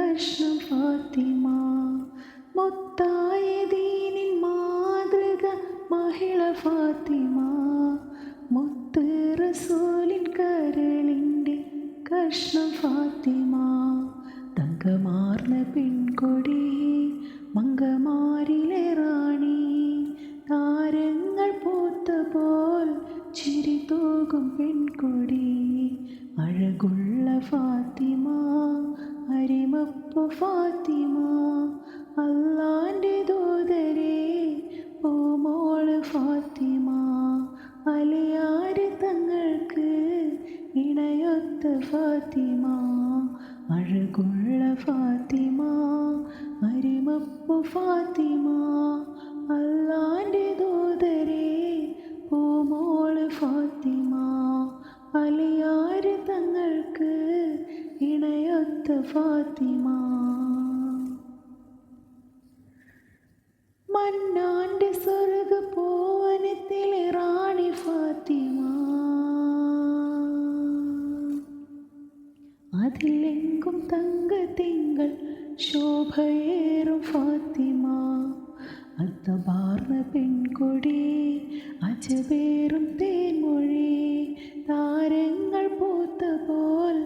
കഷ്ണം ഫാത്തിമ. മുത്തായ ദീനിൻ മാതൃക മഹിള ഫാത്തിമ. മുത്ത് റസൂലിൻ കരളിൻ്റെ കഷ്ണം ഫാത്തിമ. തങ്കമാർന്ന പെൺകൊടി മങ്കമാരിലെ റാണി. താരങ്ങൾ പൂത്ത പോൽ ചിരി തൂകും പെൺകൊടി. അഴകുള്ള ഫാത്തിമ, അരിമപ്പു ഫാത്തിമ. അല്ലാൻ്റെ ദൂതരെ പൂമോള് ഫാത്തിമ. അലിയാര് തങ്ങൾക്ക് ഇണയൊത്ത ഫാത്തിമ. അഴകുള്ള ഫാത്തിമ, അരിമപ്പു ഫാത്തിമ. അല്ലാൻ്റെ ദൂതരെ പൂമോള് ഫാത്തിമ. അലിയാര് തങ്ങൾക്ക് ഇണയൊത്ത ഫാത്തിമ. മന്നാൻ്റെ സ്വർഗ പൂവനത്തിലെ റാണി ഫാത്തിമ. അതിലെങ്കും തങ്കത്തിങ്കൾ ശോഭയേറും ഫാത്തിമ. അത്തബാർന്ന പെൺകൊടി അജബേറും തേൻമൊഴി. താരങ്ങൾ പൂത്ത പോൽ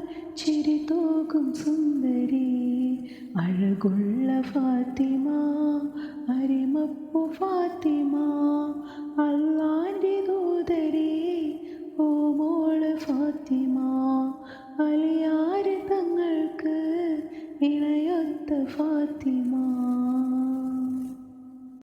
ചിരി തൂകും സുന്ദരി. അഴകുള്ള ഫാത്തിമ, അരിമപ്പു ഫാത്തിമ. അല്ല